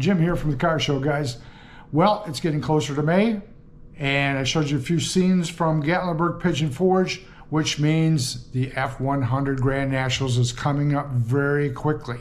Jim here from the car show, guys. Well, it's getting closer to May, and I showed you a few scenes from Gatlinburg Pigeon Forge, which means the F100 Grand Nationals is coming up very quickly.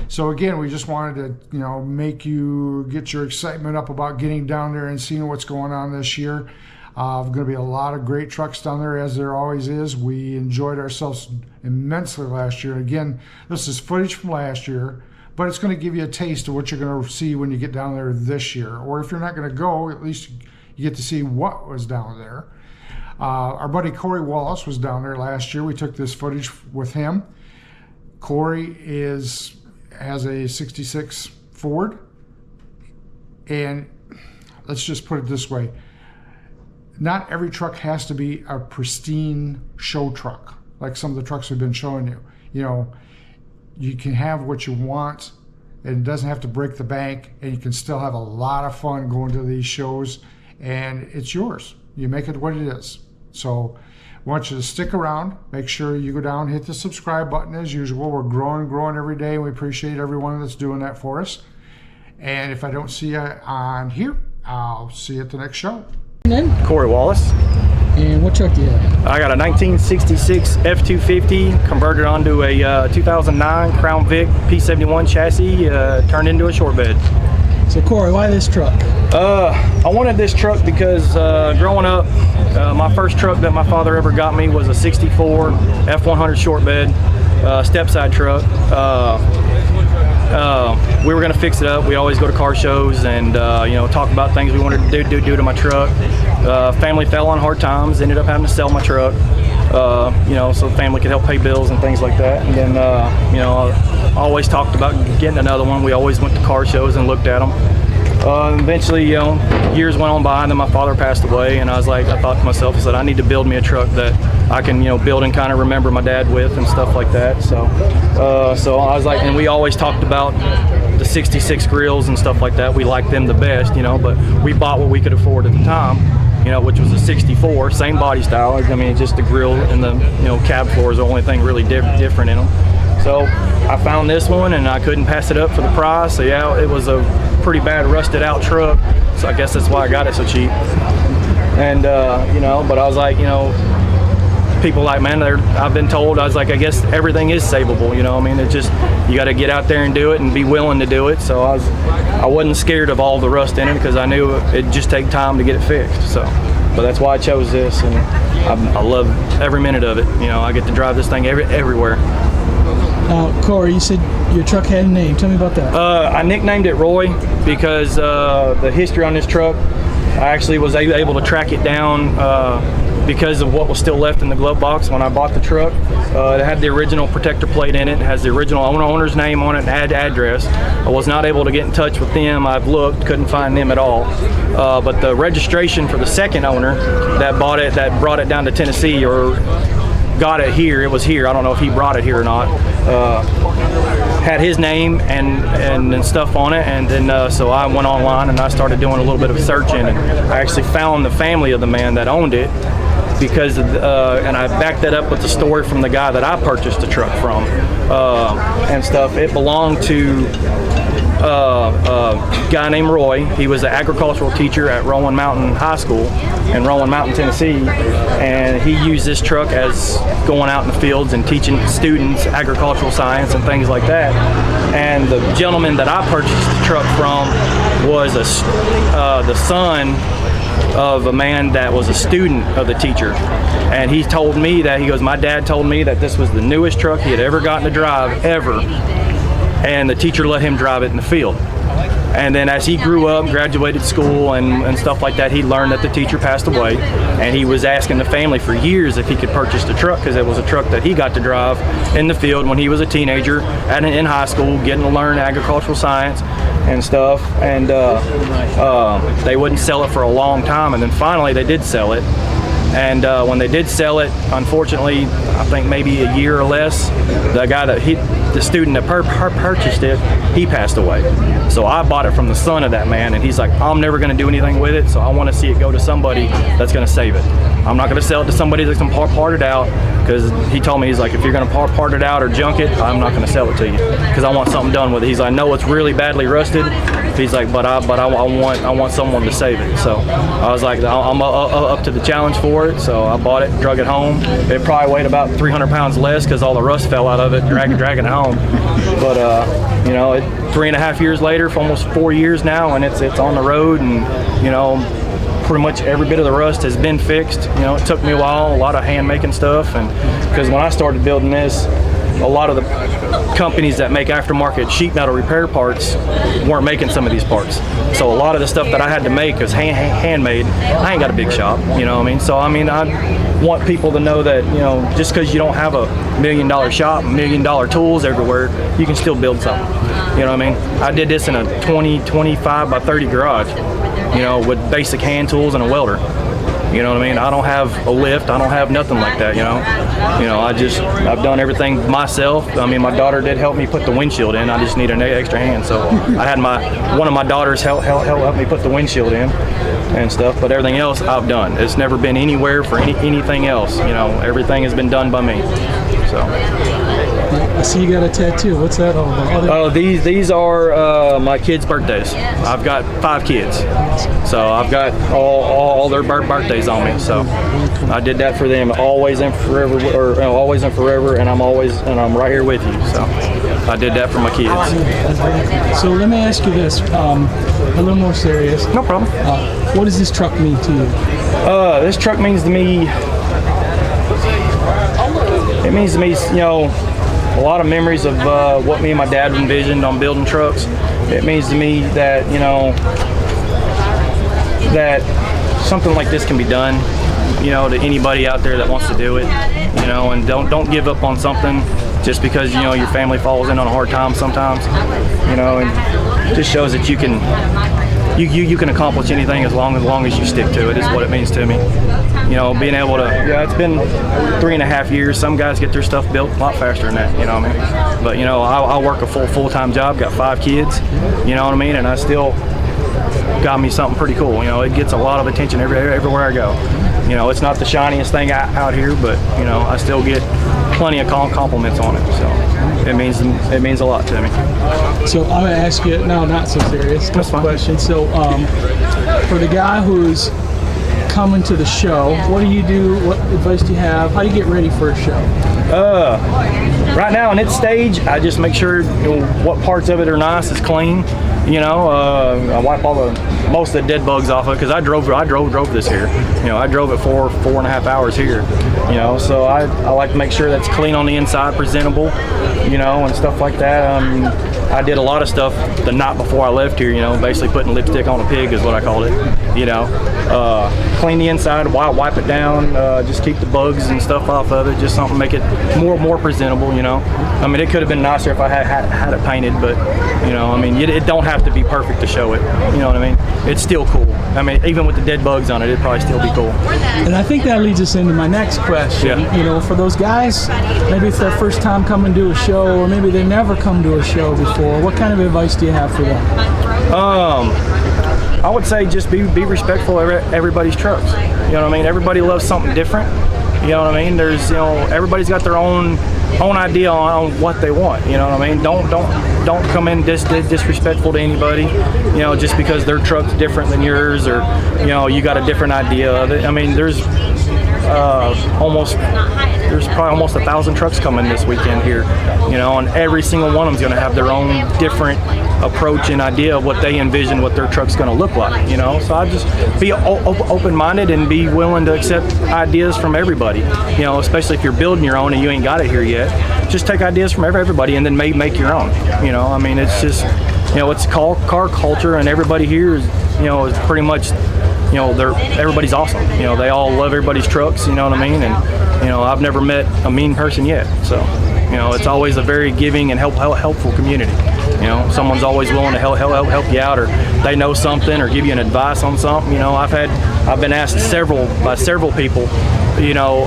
So again, we just wanted to, make you get your excitement up about getting down there and seeing what's going on this year. Going to be a lot of great trucks down there, as there always is. We enjoyed ourselves immensely last year. Again, this is footage from last year, but it's going to give you a taste of what you're going to see when you get down there this year. Or if you're not going to go, at least you get to see what was down there. Our buddy Cory Wallace was down there last year. We took this footage with him. Cory has a 66 Ford, and let's just put it this way. Not every truck has to be a pristine show truck, like some of the trucks we've been showing you. You can have what you want, and it doesn't have to break the bank, and you can still have a lot of fun going to these shows, and it's yours. You make it what it is. So I want you to stick around. Make sure you go down, hit the subscribe button as usual. We're growing every day, and we appreciate everyone that's doing that for us. And if I don't see you on here, I'll see you at the next show. Cory Wallace. And what truck do you have? I got a 1966 F250 converted onto a 2009 Crown Vic P71 chassis, turned into a short bed. So Cory, why this truck? I wanted this truck because growing up, my first truck that my father ever got me was a 64 F100 short bed step side truck. We were going to fix it up. We always go to car shows and talk about things we wanted to do to my truck. Family fell on hard times, ended up having to sell my truck, so the family could help pay bills and things like that. And then I always talked about getting another one. We always went to car shows and looked at them. Eventually, years went on by, and then my father passed away, and I thought to myself, I said, I need to build me a truck that I can, build and kind of remember my dad with and stuff like that. So I was like, and we always talked about the 66 grills and stuff like that. We liked them the best, but we bought what we could afford at the time, which was a 64, same body style. I mean, just the grill and the, cab floor is the only thing really different in them. So I found this one, and I couldn't pass it up for the price. So yeah, it was a pretty bad rusted out truck. So I guess that's why I got it so cheap. And but I was like, people like, man, I've been told, I guess everything is savable, it just, you got to get out there and do it and be willing to do it. So I wasn't scared of all the rust in it, because I knew it'd just take time to get it fixed. So, but that's why I chose this, and I love every minute of it. I get to drive this thing everywhere. Cory, you said your truck had a name. Tell me about that. I nicknamed it Roy because the history on this truck, I actually was able to track it down because of what was still left in the glove box when I bought the truck. It had the original protector plate in it. It has the original owner's name on it and address. I was not able to get in touch with them. I've looked, couldn't find them at all. But the registration for the second owner that bought it, that brought it down to Tennessee, or got it here, it was here, I don't know if he brought it here or not, had his name and stuff on it. And then so I went online and I started doing a little bit of searching, and I actually found the family of the man that owned it, because and I backed that up with the story from the guy that I purchased the truck from and stuff. It belonged to a guy named Roy. He was an agricultural teacher at Rowan Mountain High School in Rowan Mountain, Tennessee, and he used this truck as going out in the fields and teaching students agricultural science and things like that. And the gentleman that I purchased the truck from was the son of a man that was a student of the teacher. And he told me that, he goes, my dad told me that this was the newest truck he had ever gotten to drive, ever. And the teacher let him drive it in the field. And then as he grew up, graduated school and stuff like that, he learned that the teacher passed away. And he was asking the family for years if he could purchase the truck, because it was a truck that he got to drive in the field when he was a teenager in high school, getting to learn agricultural science and stuff. And they wouldn't sell it for a long time. And then finally they did sell it. And when they did sell it, unfortunately, I think maybe a year or less, the guy that the student that purchased it, he passed away. So I bought it from the son of that man, and he's like, I'm never going to do anything with it, so I want to see it go to somebody that's going to save it. I'm not going to sell it to somebody that's going to part it out, because he told me, he's like, if you're going to part it out or junk it, I'm not going to sell it to you because I want something done with it. He's like, I know it's really badly rusted. He's like, but I want someone to save it. So I was like, I'm up to the challenge for it. So I bought it, drug it home. It probably weighed about 300 pounds less because all the rust fell out of it, dragging it home. But you know, 3.5 years later, for almost 4 years now, and it's on the road, and you know, pretty much every bit of the rust has been fixed. You know, it took me a while, a lot of hand making stuff, and because when I started building this, a lot of the companies that make aftermarket sheet metal repair parts weren't making some of these parts. So a lot of the stuff that I had to make was handmade. I ain't got a big shop, you know what I mean? So I mean, I want people to know that, you know, just because you don't have a $1 million shop, $1 million tools everywhere, you can still build something. You know what I mean? I did this in a 25 by 30 garage, you know, with basic hand tools and a welder. You know what I mean? I don't have a lift. I don't have nothing like that, you know? I've done everything myself. I mean, my daughter did help me put the windshield in. I just need an extra hand. So I had one of my daughters help me put the windshield in and stuff, but everything else I've done. It's never been anywhere for anything else. You know, everything has been done by me. So. I see you got a tattoo. What's that all about? Oh, these are my kids' birthdays. I've got 5 kids, so I've got all their birthdays on me. So I did that for them. Always and forever, or always and forever, and I'm right here with you. So I did that for my kids. So let me ask you this, a little more serious. No problem. What does this truck mean to you? This truck means to me. It means to me, you know, a lot of memories of what me and my dad envisioned on building trucks. It means to me that, you know, that something like this can be done, you know, to anybody out there that wants to do it, you know, and don't give up on something just because, you know, your family falls in on a hard time sometimes, you know, and it just shows that you can accomplish anything as long as you stick to it, is what it means to me. You know, being able to, yeah, it's been 3.5 years. Some guys get their stuff built a lot faster than that, you know what I mean? But, you know, I work a full-time job, got 5 kids, you know what I mean? And I still got me something pretty cool. You know, it gets a lot of attention everywhere I go. You know, it's not the shiniest thing out here, but, you know, I still get plenty of compliments on it. So it means a lot to me. So I'm going to ask you, no, not so serious, That's fine. question. So for the guy who's coming to the show, what do you do? What advice do you have? How do you get ready for a show? Right now in its stage, I just make sure, you know, what parts of it are nice, is clean. You know, I wipe most of the dead bugs off of it, because I drove this here. You know, I drove it 4.5 hours here. You know, so I like to make sure that's clean on the inside, presentable, you know, and stuff like that. I did a lot of stuff the night before I left here, you know, basically putting lipstick on a pig is what I called it, you know. Clean the inside, wipe it down, just keep the bugs and stuff off of it, just something make it more presentable, you know. I mean, it could have been nicer if I had it painted, but, you know, I mean, it don't have to be perfect to show it, you know what I mean? It's still cool. I mean, even with the dead bugs on it, it'd probably still be cool. And I think that leads us into my next question. Yeah. You know, for those guys, maybe it's their first time coming to a show, or maybe they never come to a show before. What kind of advice do you have for them? I would say just be respectful of everybody's trucks. You know what I mean? Everybody loves something different. You know what I mean? There's, you know, everybody's got their own idea on what they want. You know what I mean? Don't come in disrespectful to anybody. You know, just because their truck's different than yours, or, you know, you got a different idea of it. I mean, there's probably almost 1,000 trucks coming this weekend here, you know, and every single one of them's going to have their own different approach and idea of what they envision what their truck's going to look like, you know. So I just be open-minded and be willing to accept ideas from everybody, you know, especially if you're building your own and you ain't got it here yet. Just take ideas from everybody and then make your own, you know. I mean, it's just, you know, it's car culture, and everybody here is, you know, is pretty much, you know, everybody's awesome. You know, they all love everybody's trucks, you know what I mean? And, you know, I've never met a mean person yet. So, you know, it's always a very giving and helpful community. You know, someone's always willing to help you out, or they know something, or give you an advice on something. You know, I've been asked by several people, you know,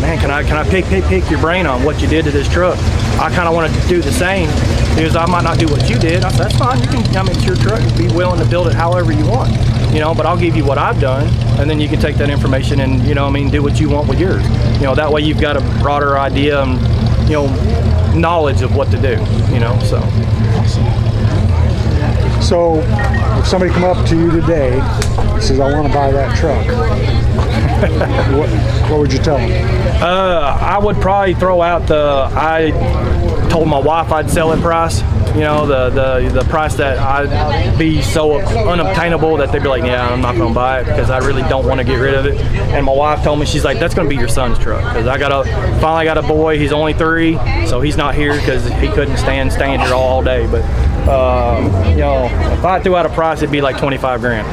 man, can I pick your brain on what you did to this truck? I kind of wanted to do the same, because I might not do what you did. I said, that's fine. You can, I mean, it's your truck. Be willing to build it however you want. you know, but I'll give you what I've done, and then you can take that information and, you know, I mean, do what you want with yours. You know, that way you've got a broader idea and, you know, knowledge of what to do, you know, so. So, if somebody come up to you today and says, I want to buy that truck, what would you tell them? I would probably throw out I told my wife I'd sell it price. You know, the price that I'd be so unobtainable that they'd be like, yeah, I'm not going to buy it because I really don't want to get rid of it. And my wife told me, she's like, that's going to be your son's truck, because I finally got a boy. He's only 3, so he's not here because he couldn't stand staying here all day. But you know, if I threw out a price, it'd be like 25 grand.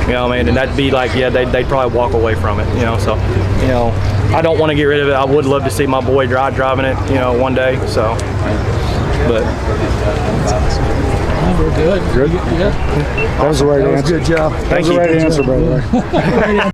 You know what I mean? And that'd be like, yeah, they'd probably walk away from it. You know, so you know, I don't want to get rid of it. I would love to see my boy driving it, you know, one day. So. But we're good. Good? Yeah. That was the right answer. Good job. That was the right answer, by the way.